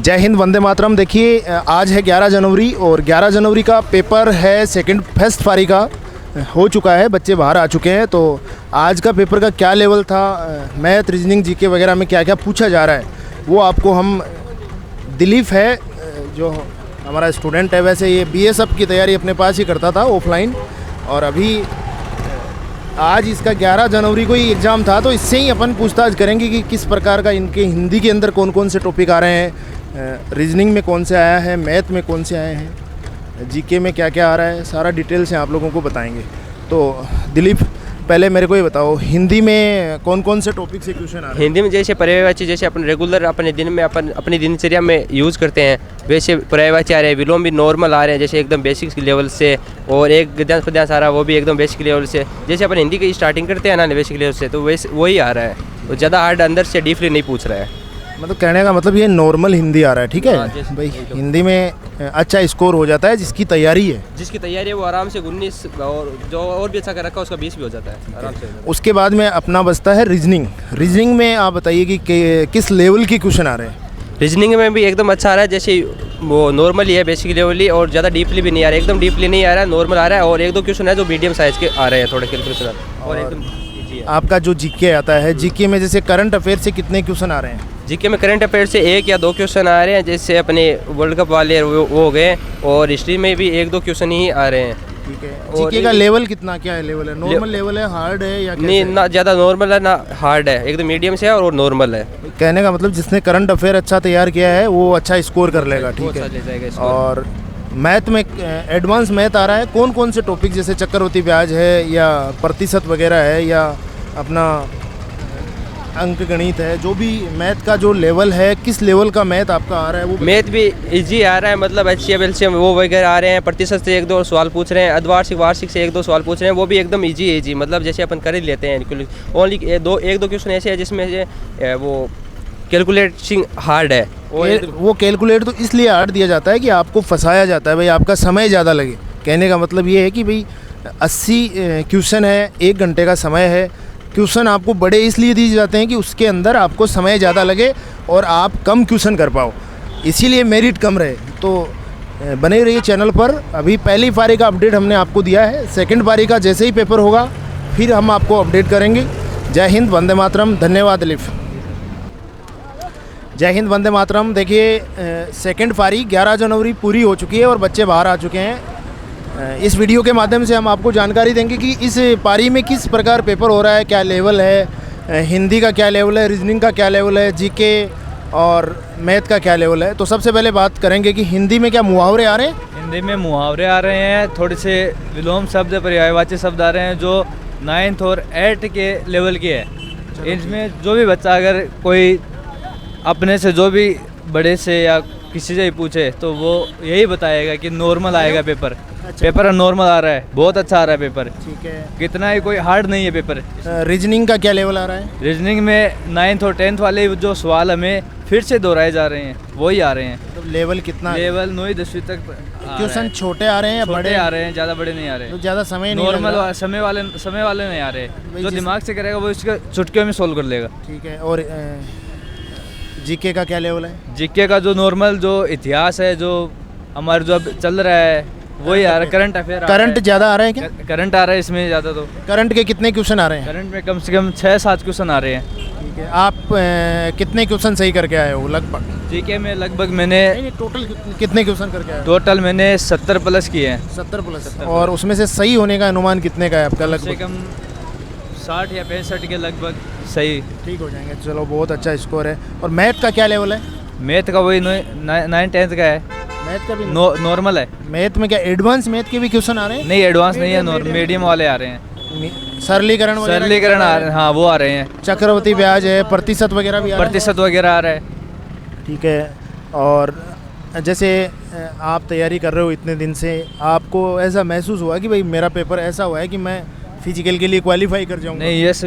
जय हिंद, वंदे मातरम। देखिए आज है 11 जनवरी और 11 जनवरी का पेपर है सेकंड फर्स्ट पारी का हो चुका है, बच्चे बाहर आ चुके हैं। तो आज का पेपर का क्या लेवल था, मैथ, रीजनिंग, जीके वगैरह में क्या क्या पूछा जा रहा है, वो आपको हम दिलीप है जो हमारा स्टूडेंट है, वैसे ये बीएसएफ की तैयारी अपने पास ही करता था ऑफलाइन, और अभी आज इसका 11 जनवरी को ही एग्ज़ाम था। तो इससे ही अपन पूछताछ करेंगे कि किस प्रकार का इनके हिंदी के अंदर कौन कौन से टॉपिक आ रहे हैं, रीजनिंग में कौन से आया है, मैथ में कौन से आए हैं, जीके में क्या क्या आ रहा है, सारा डिटेल से आप लोगों को बताएंगे। तो दिलीप, पहले मेरे को ये बताओ, हिंदी में कौन कौन से टॉपिक से क्वेश्चन आ रहे हैं? हिंदी में जैसे पर्यायवाची, जैसे अपन रेगुलर अपने दिन में अपन अपनी दिनचर्या में यूज़ करते हैं, वैसे पर्यायवाची आ रहे हैं। विलोम भी नॉर्मल आ रहे हैं, जैसे एकदम बेसिक लेवल से, और एक गद्यांश पद्यांश आ रहा है वो भी एकदम बेसिक लेवल से। जैसे अपन हिंदी की स्टार्टिंग करते हैं ना बेसिक लेवल से, तो वैसे वही आ रहा है, तो ज़्यादा हार्ड अंदर से डीपली नहीं पूछ रहा है। मतलब कहने का मतलब ये नॉर्मल हिंदी आ रहा है, ठीक है भाई। तो हिंदी में अच्छा स्कोर हो जाता है जिसकी तैयारी है, जिसकी तैयारी है वो आराम से 19, और जो और भी अच्छा कर रखा है उसका 20 भी हो जाता है आराम से। उसके बाद में अपना बचता है रीजनिंग। रीजनिंग में आप बताइए कि किस लेवल के क्वेश्चन आ रहे हैं? रीजनिंग में भी एकदम अच्छा आ रहा है, जैसे वो नॉर्मली है, बेसिक लेवली, और ज़्यादा डीपली भी नहीं आ रहा है, एकदम डीपली नहीं आ रहा है, नॉर्मल आ रहा है। और एक दो क्वेश्चन है जो मीडियम साइज़ के आ रहे हैं, थोड़े कैलकुलेशन, और एकदम ईजी है। आपका जो जीके आता है, जीके में जैसे करंट अफेयर से कितने क्वेश्चन आ रहे हैं? जीके में करंट अफेयर से 1 या 2 क्वेश्चन आ रहे हैं, जैसे अपने वर्ल्ड कप वाले वो हो गए, और हिस्ट्री में भी 1-2 क्वेश्चन ही आ रहे हैं। ठीक है। जीके का लेवल कितना, क्या है लेवल है? नॉर्मल लेवल है, हार्ड है या नहीं, ना ज़्यादा नॉर्मल है ना हार्ड है, एकदम मीडियम से है और नॉर्मल है। कहने का मतलब जिसने करंट अफेयर अच्छा तैयार किया है वो अच्छा स्कोर कर लेगा, ठीक है। और मैथ में एडवांस मैथ आ रहा है, कौन कौन से टॉपिक, जैसे चक्रवृद्धि ब्याज है या प्रतिशत वगैरह है या अपना अंक गणित है, जो भी मैथ का जो लेवल है, किस लेवल का मैथ आपका आ रहा है? वो मैथ भी इजी आ रहा है, मतलब HCF LCM वो वगैरह आ रहे हैं, प्रतिशत से 1-2 सवाल पूछ रहे हैं, अर्धवार्षिक वार्षिक से 1-2 सवाल पूछ रहे हैं, वो भी एकदम इजी, मतलब जैसे अपन कर ही लेते हैं। ओनली 1-2 क्वेश्चन ऐसे है जिसमें से वो कैलकुलेटिंग हार्ड है। वो कैलकुलेट तो इसलिए हार्ड दिया जाता है कि आपको फंसाया जाता है भाई, आपका समय ज़्यादा लगे। कहने का मतलब ये है कि भाई 80 क्वेश्चन है, 1 घंटे का समय है। क्वेश्चन आपको बड़े इसलिए दिए जाते हैं कि उसके अंदर आपको समय ज़्यादा लगे और आप कम क्वेश्चन कर पाओ, इसीलिए मेरिट कम रहे। तो बने रहिए चैनल पर। अभी पहली पारी का अपडेट हमने आपको दिया है, सेकंड पारी का जैसे ही पेपर होगा फिर हम आपको अपडेट करेंगे। जय हिंद, वंदे मातरम। धन्यवाद दिलीप। जय हिंद, वंदे मातरम। देखिए सेकंड पारी 11 जनवरी पूरी हो चुकी है और बच्चे बाहर आ चुके हैं। इस वीडियो के माध्यम से हम आपको जानकारी देंगे कि इस पारी में किस प्रकार पेपर हो रहा है, क्या लेवल है, हिंदी का क्या लेवल है, रीजनिंग का क्या लेवल है, जीके और मैथ का क्या लेवल है। तो सबसे पहले बात करेंगे कि हिंदी में क्या मुहावरे आ रहे हैं? हिंदी में मुहावरे आ रहे हैं, थोड़े से विलोम शब्द, पर्यायवाची शब्द आ रहे हैं जो 9th और 8th के लेवल के हैं। इसमें जो भी बच्चा अगर कोई अपने से जो भी बड़े से या किसी से ही पूछे तो वो यही बताएगा कि नॉर्मल आएगा पेपर। पेपर नॉर्मल आ रहा है, बहुत अच्छा आ रहा है पेपर, ठीक है। कितना ही कोई हार्ड नहीं है पेपर। रीजनिंग का क्या लेवल आ रहा है? रीजनिंग में 9th और 10th वाले जो सवाल हमें फिर से दोहराए जा रहे हैं वही आ रहे हैं। तो लेवल कितना? लेवल 9वीं 10वीं तक क्वेश्चन छोटे आ रहे हैं या बड़े आ रहे हैं? ज़्यादा बड़े नहीं आ रहे, तो ज़्यादा समय नहीं, नॉर्मल समय वाले नहीं आ रहे। जो दिमाग से करेगा वो इसके चुटकियों में सोल्व कर लेगा, ठीक है। और जीके का क्या लेवल है? जीके का जो नॉर्मल जो इतिहास है, जो हमारा जो अब चल रहा है वही आ रहा है। करंट अफेयर, करंट ज़्यादा आ रहे हैं क्या? करंट आ रहा है इसमें ज़्यादा। तो करंट के कितने क्वेश्चन आ रहे हैं? करंट में कम से कम 6-7 क्वेश्चन आ रहे हैं, ठीक है। आप कितने क्वेश्चन सही करके आए हो लगभग? जीके में लगभग मैंने टोटल कितने क्वेश्चन करके आए? टोटल मैंने 70 प्लस किए हैं। 70 प्लस। और उसमें से सही होने का अनुमान कितने का है आपका? कम से कम 60 या 65 के लगभग सही ठीक हो जाएंगे। चलो, बहुत अच्छा स्कोर है। और मैथ का क्या लेवल है? मैथ का वही 9-10th का है। मैथ का भी नॉर्मल है। मैथ में क्या एडवांस मैथ के भी क्वेश्चन आ रहे हैं? नहीं, एडवांस नहीं है, मीडियम वाले आ रहे हैं। सरलीकरण आ रहे हैं, हाँ वो आ रहे हैं। चक्रवृद्धि ब्याज है, प्रतिशत वगैरह भी प्रतिशत वगैरह आ रहा है, ठीक है। और जैसे आप तैयारी कर रहे हो इतने दिन से, आपको ऐसा महसूस हुआ कि भाई मेरा पेपर ऐसा हुआ है कि मैं फिजिकल के लिए क्वालिफाई कर जाऊंगा? नहीं, यस,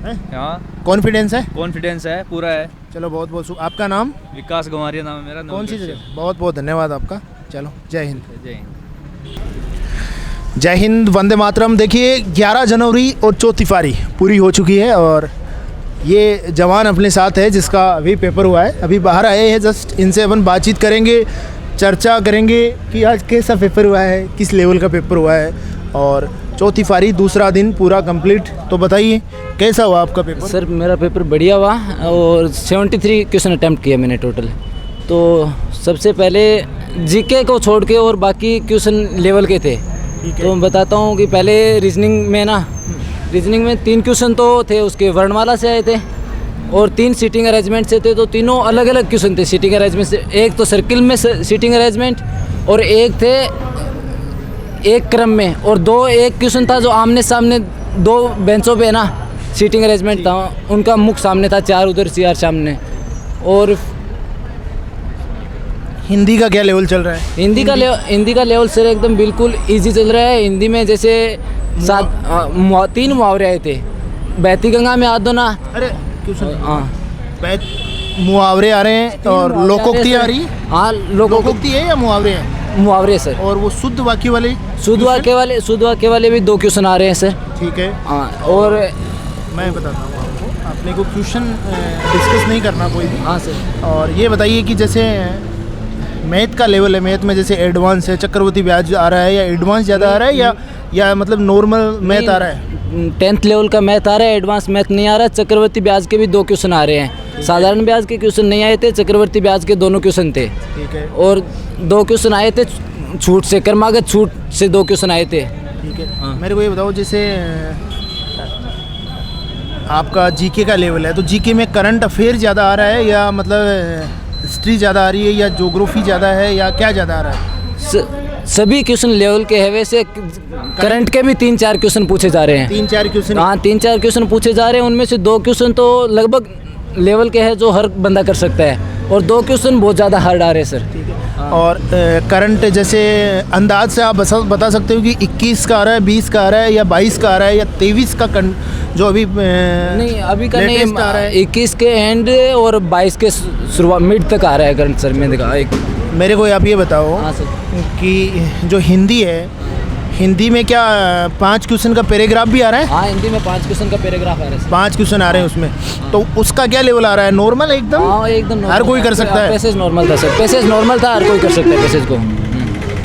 हाँ, कॉन्फिडेंस है? कॉन्फिडेंस है, पूरा है। चलो, बहुत बहुत। आपका नाम? विकास गंवारिया नाम है मेरा। कौन सी जगह? बहुत बहुत धन्यवाद आपका। चलो, जय हिंद। जय हिंद। जय हिंद, वंदे मातरम। देखिए 11 जनवरी और चौथी पारी पूरी हो चुकी है और ये जवान अपने साथ है जिसका अभी पेपर हुआ है, अभी बाहर आए हैं जस्ट। इनसे अपन बातचीत करेंगे, चर्चा करेंगे कि आज कैसा पेपर हुआ है, किस लेवल का पेपर हुआ है। और चौथी पारी दूसरा दिन पूरा कंप्लीट। तो बताइए कैसा हुआ आपका पेपर? सर मेरा पेपर बढ़िया हुआ और 73 क्वेश्चन अटैम्प्ट किया मैंने टोटल। तो सबसे पहले जीके को छोड़ के और बाकी क्वेश्चन लेवल के थे। तो मैं बताता हूँ कि पहले रीजनिंग में 3 क्वेश्चन तो थे उसके वर्णमाला से आए थे और 3 सीटिंग अरेंजमेंट से थे। तो तीनों अलग अलग क्वेश्चन थे सीटिंग अरेंजमेंट से। एक तो सर्किल में सीटिंग अरेंजमेंट और एक थे एक क्रम में, और एक क्वेश्चन था जो आमने सामने 2 बेंचों पे ना सीटिंग अरेंजमेंट था, उनका मुख सामने था, 4 उधर 4 सामने। और हिंदी का क्या लेवल चल रहा है? हिंदी का लेवल सर एकदम बिल्कुल इजी चल रहा है। हिंदी में जैसे 3 मुहावरे आए थे। बहती गंगा में आदो ना, अरे क्वेश्चन, हाँ मुहावरे आ रहे हैं और लोकोक्ति आ रही है। हाँ लोकोक्ति है या मुहावरे हैं? मुहावरे सर। और वो शुद्ध वाक्य वाले शुद्ध वाक्य वाले भी 2 क्वेश्चन आ रहे हैं सर। ठीक है। हाँ और मैं बताता हूँ आपको, अपने को क्वेश्चन डिस्कस नहीं करना कोई भी। हाँ सर। और ये बताइए कि जैसे मैथ का लेवल है, मैथ में जैसे एडवांस है, चक्रवर्ती ब्याज आ रहा है या एडवांस ज़्यादा आ रहा है या मतलब नॉर्मल मैथ आ रहा है? 10th लेवल का मैथ आ रहा है, एडवांस मैथ नहीं आ रहा है। चक्रवर्ती ब्याज के भी 2 क्वेश्चन आ रहे हैं। साधारण ब्याज के क्वेश्चन नहीं आए थे, चक्रवर्ती ब्याज के दोनों क्वेश्चन थे। ठीक है। और 2 क्वेश्चन आए थे छूट से, क्रमागत छूट से 2 क्वेश्चन आए थे। ठीक है। हाँ। मेरे को ये बताओ, जैसे आपका जीके का लेवल है तो जीके में करंट अफेयर ज़्यादा आ रहा है या मतलब हिस्ट्री ज़्यादा आ रही है या ज्योग्राफी ज़्यादा है या क्या ज़्यादा आ रहा है? सभी क्वेश्चन लेवल के है। वैसे करंट के भी 3-4 क्वेश्चन पूछे जा रहे हैं। 3-4 क्वेश्चन? हाँ 3-4 क्वेश्चन पूछे जा रहे हैं। उनमें से 2 क्वेश्चन तो लगभग लेवल के हैं जो हर बंदा कर सकता है, और 2 क्वेश्चन बहुत ज़्यादा हार्ड आ रहे हैं सर। ठीक है। और करंट जैसे अंदाज से आप बता सकते हो कि 21 का आ रहा है, 20 का आ रहा है या 22 का आ रहा है या 23 का जो अभी नहीं अभी का नहीं आ रहा है? 21 के एंड और 22 के शुरुआत मिड तक आ रहा है करंट सर। मैंने देखा मेरे को आप ये बताओ। हाँ सर। कि जो हिंदी है, हिंदी में क्या 5 क्वेश्चन का पैराग्राफ भी आ रहा है? हाँ हिंदी में 5 क्वेश्चन का पैराग्राफ आ रहा है। 5 क्वेश्चन आ रहे हैं उसमें। तो उसका क्या लेवल आ रहा है? नॉर्मल एकदम? हाँ एकदम हर कोई कर सकता है? पैसेज नॉर्मल था सर, पैसेज नॉर्मल था, हर कोई कर सकता है पैसेज को।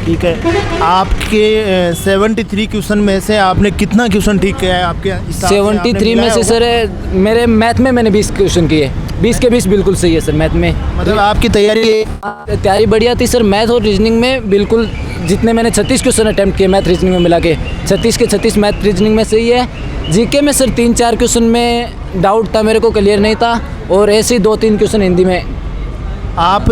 ठीक है। आपके 73 क्वेश्चन में से आपने कितना क्वेश्चन ठीक किया है आपके हिसाब से? 73 में से सर मेरे मैथ में मैंने 20 क्वेश्चन किए। 20 के 20 बिल्कुल सही है सर मैथ में। मतलब आपकी तैयारी बढ़िया थी सर। मैथ और रीजनिंग में बिल्कुल जितने मैंने 36 क्वेश्चन अटैम्प्ट किए मैथ रीजनिंग में मिला के, 36 के 36 मैथ रीजनिंग में सही है। जीके में सर 3-4 क्वेश्चन में डाउट था, मेरे को क्लियर नहीं था। और ऐसे ही 2-3 क्वेश्चन हिंदी में। आप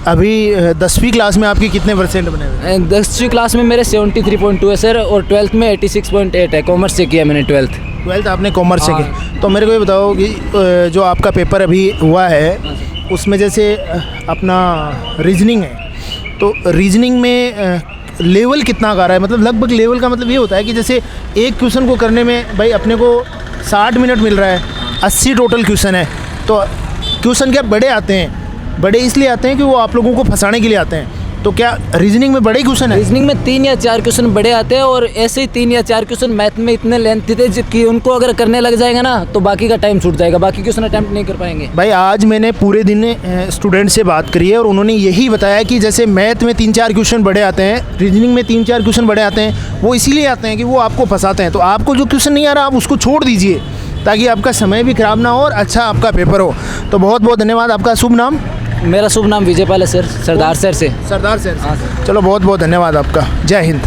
अभी 10वीं क्लास में आपके कितने परसेंट बने हुए? 10वीं क्लास में मेरे 73.2 है सर, और 12th में 86.8 है। कॉमर्स से किया मैंने 12th आपने कॉमर्स से किया। तो मेरे को ये बताओ कि जो आपका पेपर अभी हुआ है उसमें जैसे अपना रीजनिंग है, तो रीजनिंग में लेवल कितना का रहा है? मतलब लगभग लेवल का मतलब ये होता है कि जैसे एक क्वेश्चन को करने में भाई अपने को 60 मिनट मिल रहा है, 80 टोटल क्वेश्चन है। तो क्वेश्चन क्या बड़े आते हैं? बड़े इसलिए आते हैं कि वो आप लोगों को फंसाने के लिए आते हैं। तो क्या रीजनिंग में बड़े क्वेश्चन है? रीजनिंग में 3 या 4 क्वेश्चन बड़े आते हैं, और ऐसे ही 3 या 4 क्वेश्चन मैथ में इतने लेंथी थे कि उनको अगर करने लग जाएगा ना तो बाकी का टाइम छूट जाएगा, बाकी क्वेश्चन अटैम्प्ट नहीं कर पाएंगे। भाई आज मैंने पूरे दिन स्टूडेंट से बात करी है और उन्होंने यही बताया कि जैसे मैथ में 3-4 क्वेश्चन बड़े आते हैं, रीजनिंग में 3-4 क्वेश्चन बड़े आते हैं, वो इसीलिए आते हैं कि वो आपको फंसाते हैं। तो आपको जो क्वेश्चन नहीं आ रहा आप उसको छोड़ दीजिए ताकि आपका समय भी खराब ना हो और अच्छा आपका पेपर हो। तो बहुत बहुत धन्यवाद। आपका शुभ नाम? मेरा शुभ नाम विजयपाल है सर, सरदार शहर से। सरदार शहर से। चलो बहुत बहुत धन्यवाद आपका। जय हिंद।